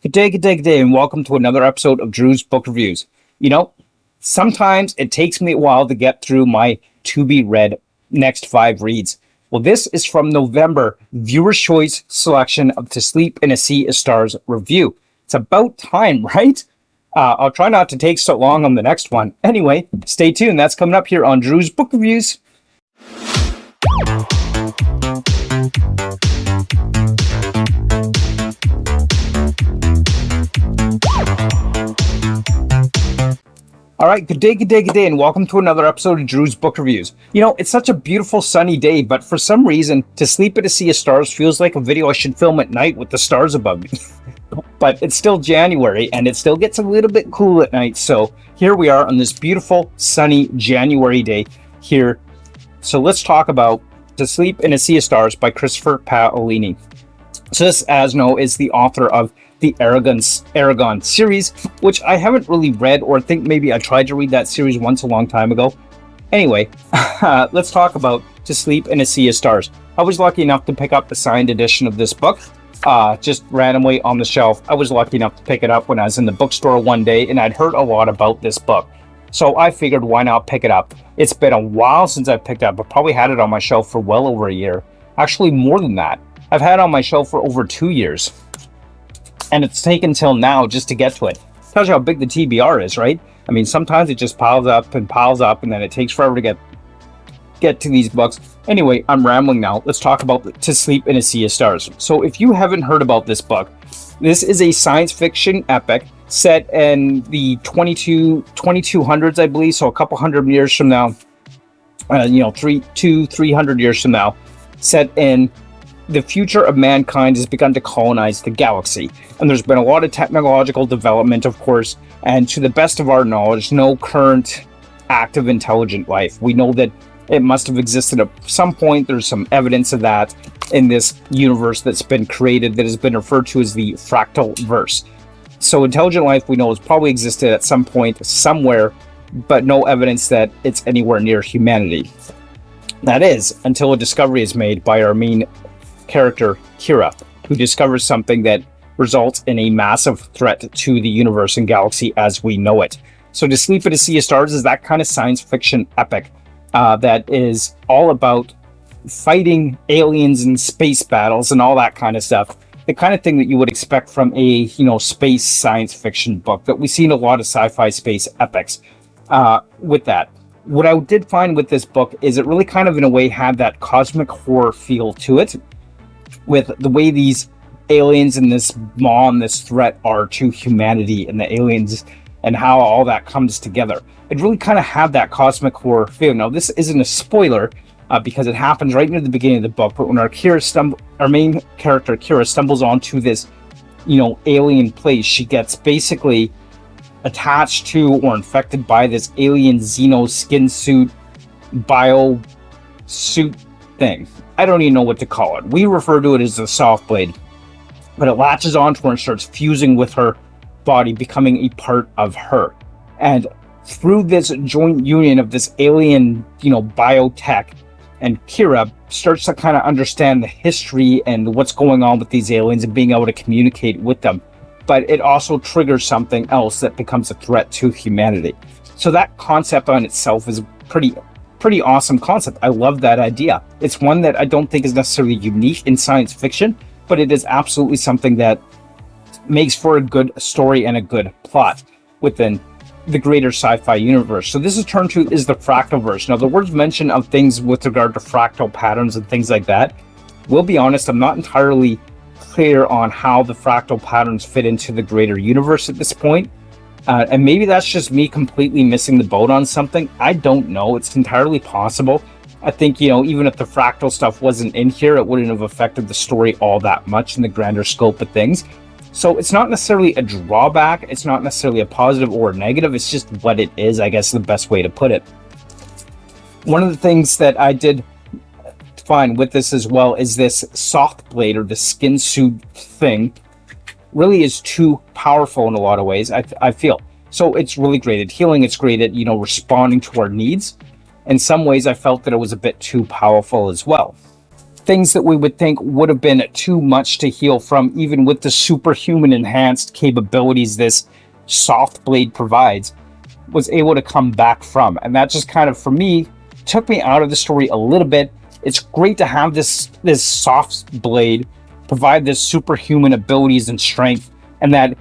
Good day, and welcome to another episode of Drew's Book Reviews. Sometimes it takes me a while to get through my to-be-read next 5 reads. Well, this is from November Viewer's Choice selection of To Sleep in a Sea of Stars review. It's about time, right? I'll try not to take so long on the next one. Anyway, stay tuned. That's coming up here on Drew's Book Reviews. All right, good day, and welcome to another episode of Drew's Book Reviews. It's such a beautiful sunny day, but for some reason, To Sleep in a Sea of Stars feels like a video I should film at night with the stars above me. But it's still January, and it still gets a little bit cool at night, so here we are on this beautiful, sunny January day here. So let's talk about To Sleep in a Sea of Stars by Christopher Paolini. So this, as you know, is the author of the Eragon series, which I haven't really read, or think maybe I tried to read that series once a long time ago. Anyway, let's talk about To Sleep in a Sea of Stars. I was lucky enough to pick up the signed edition of this book, just randomly on the shelf. I was lucky enough to pick it up when I was in the bookstore one day, and I'd heard a lot about this book. So I figured, why not pick it up? It's been a while since I picked it up. I probably had it on my shelf for well over a year. Actually, more than that. I've had it on my shelf for over 2 years. And it's taken till now just to get to it. Tells you how big the TBR is, right? I mean, sometimes it just piles up, and then it takes forever to get to these books. Anyway, I'm rambling now. Let's talk about To Sleep in a Sea of Stars. So if you haven't heard about this book, this is a science fiction epic set in the 2200s, I believe, so a couple hundred years from now, 300 years from now, set in the future of mankind has begun to colonize the galaxy. And there's been a lot of technological development, of course, and to the best of our knowledge, no current active intelligent life. We know that it must have existed at some point. There's some evidence of that in this universe that's been created that has been referred to as the fractal verse. So intelligent life, we know, has probably existed at some point somewhere, but no evidence that it's anywhere near humanity. That is, until a discovery is made by our main character, Kira, who discovers something that results in a massive threat to the universe and galaxy as we know it. So To Sleep in a Sea of Stars is that kind of science fiction epic that is all about fighting aliens and space battles and all that kind of stuff. The kind of thing that you would expect from a space science fiction book that we see in a lot of sci-fi space epics. With that, what I did find with this book is it really kind of in a way had that cosmic horror feel to it, with the way these aliens and this threat are to humanity and the aliens and how all that comes together. It really kind of had that cosmic horror feel. Now, this isn't a spoiler because it happens right near the beginning of the book, but when our main character, Kira, stumbles onto this, alien place, she gets basically attached to or infected by this alien xeno skin suit, bio suit thing. I don't even know what to call it. We refer to it as the soft blade, but it latches onto her and starts fusing with her body, becoming a part of her. And through this joint union of this alien, biotech, and Kira starts to kind of understand the history and what's going on with these aliens and being able to communicate with them. But it also triggers something else that becomes a threat to humanity. So that concept on itself is pretty awesome concept. I love that idea. It's one that I don't think is necessarily unique in science fiction, but it is absolutely something that makes for a good story and a good plot within the greater sci-fi universe. So this is turned to is the Fractalverse. Now, the words mention of things with regard to fractal patterns and things like that, we'll be honest, I'm not entirely clear on how the fractal patterns fit into the greater universe at this point. And maybe that's just me completely missing the boat on something. I don't know. It's entirely possible. I think, even if the fractal stuff wasn't in here, it wouldn't have affected the story all that much in the grander scope of things. So it's not necessarily a drawback. It's not necessarily a positive or a negative. It's just what it is, I guess, is the best way to put it. One of the things that I did find with this as well is this soft blade, or the skin suit thing, really is too powerful in a lot of ways, I feel. So it's really great at healing. It's great at, responding to our needs. In some ways, I felt that it was a bit too powerful as well. things that we would think would have been too much to heal from, even with the superhuman enhanced capabilities this soft blade provides, was able to come back from. And that just kind of, for me, took me out of the story a little bit. It's great to have this soft blade provide this superhuman abilities and strength and that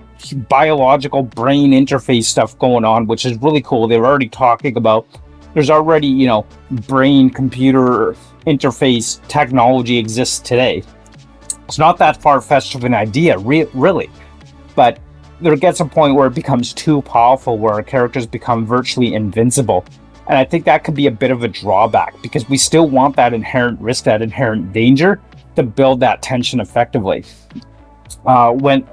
biological brain interface stuff going on, which is really cool. They were already talking about, there's already, you know, brain computer interface technology exists today. It's not that far-fetched of an idea, really, but there gets a point where it becomes too powerful, where our characters become virtually invincible. And I think that could be a bit of a drawback, because we still want that inherent risk, that inherent danger, to build that tension effectively. When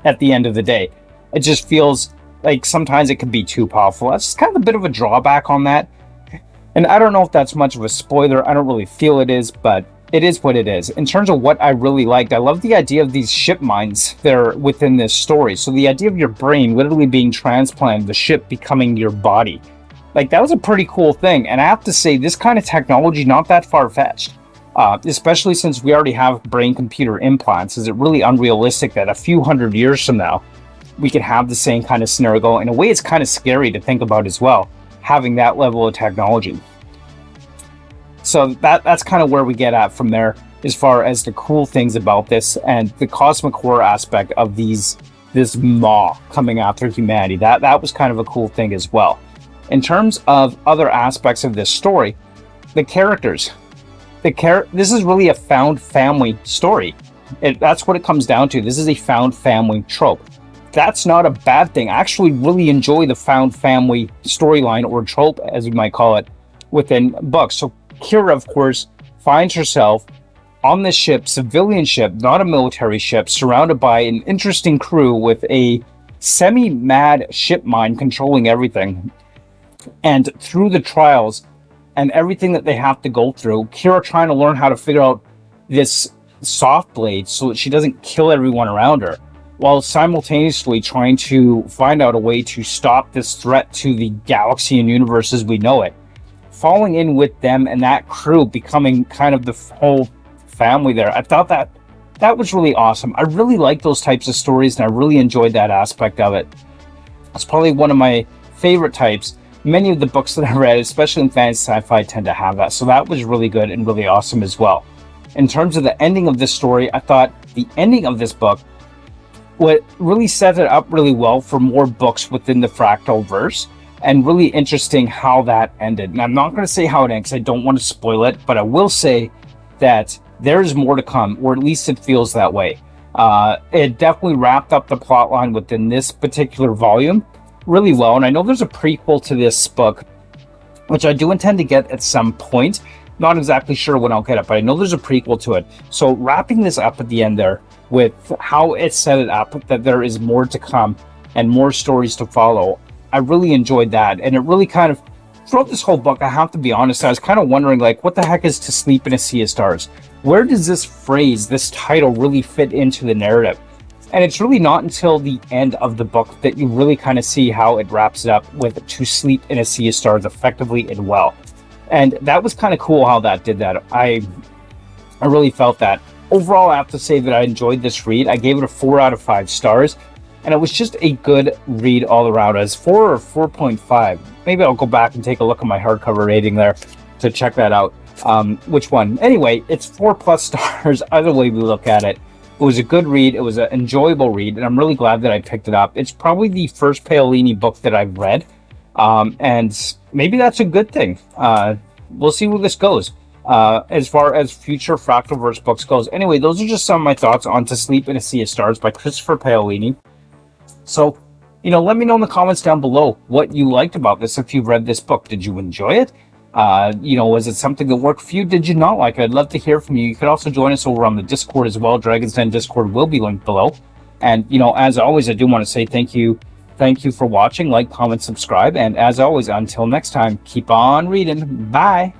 at the end of the day, it just feels like sometimes it can be too powerful. That's kind of a bit of a drawback on that. And I don't know if that's much of a spoiler. I don't really feel it is, but it is what it is. In terms of what I really liked, I love the idea of these ship minds that are within this story. So the idea of your brain literally being transplanted, the ship becoming your body. Like, that was a pretty cool thing. And I have to say, this kind of technology, not that far-fetched. Especially since we already have brain-computer implants. Is it really unrealistic that a few hundred years from now, we could have the same kind of scenario go? In a way, it's kind of scary to think about as well, having that level of technology. So that's kind of where we get at from there, as far as the cool things about this and the cosmic horror aspect of this Maw coming after humanity. That was kind of a cool thing as well. In terms of other aspects of this story, the characters. This is really a found family story. That's what it comes down to. This is a found family trope. That's not a bad thing. I actually really enjoy the found family storyline, or trope, as we might call it, within books. So Kira, of course, finds herself on this ship, civilian ship, not a military ship, surrounded by an interesting crew with a semi-mad ship mind controlling everything. And through the trials and everything that they have to go through, Kira trying to learn how to figure out this soft blade so that she doesn't kill everyone around her, while simultaneously trying to find out a way to stop this threat to the galaxy and universe as we know it. Falling in with them and that crew, becoming kind of the whole family there. I thought that was really awesome. I really like those types of stories, and I really enjoyed that aspect of it. It's probably one of my favorite types. Many of the books that I read, especially in fantasy sci-fi, tend to have that. So that was really good and really awesome as well. In terms of the ending of this story, I thought the ending of this book, what really set it up really well for more books within the Fractal verse, and really interesting how that ended. And I'm not going to say how it ends, because I don't want to spoil it, but I will say that there's more to come, or at least it feels that way. It definitely wrapped up the plot line within this particular volume really well, and I know there's a prequel to this book, which I do intend to get at some point. Not exactly sure when I'll get it, but I know there's a prequel to it. So wrapping this up at the end there with how it set it up, that there is more to come and more stories to follow, I really enjoyed that. And it really kind of, throughout this whole book, I have to be honest, I was kind of wondering, like, what the heck is To Sleep in a Sea of Stars? Where does this phrase, this title, really fit into the narrative? And it's really not until the end of the book that you really kind of see how it wraps it up with To Sleep in a Sea of Stars effectively and well. And that was kind of cool how that did that. I really felt that. Overall, I have to say that I enjoyed this read. I gave it a 4 out of 5 stars. And it was just a good read all around. As 4 or 4.5. Maybe I'll go back and take a look at my hardcover rating there to check that out. Which one? Anyway, it's 4+ stars either way we look at it. It was a good read. It was an enjoyable read, and I'm really glad that I picked it up. It's probably the first Paolini book that I've read, and maybe that's a good thing. We'll see where this goes as far as future Fractalverse books goes. Anyway, those are just some of my thoughts on To Sleep in a Sea of Stars by Christopher Paolini. So, let me know in the comments down below what you liked about this. If you've read this book, did you enjoy it? Was it something that worked for you? Did you not like it? I'd love to hear from you. You could also join us over on the Discord as well. Dragon's Den Discord will be linked below. And, as always, I do want to say thank you. Thank you for watching. Like, comment, subscribe. And as always, until next time, keep on reading. Bye.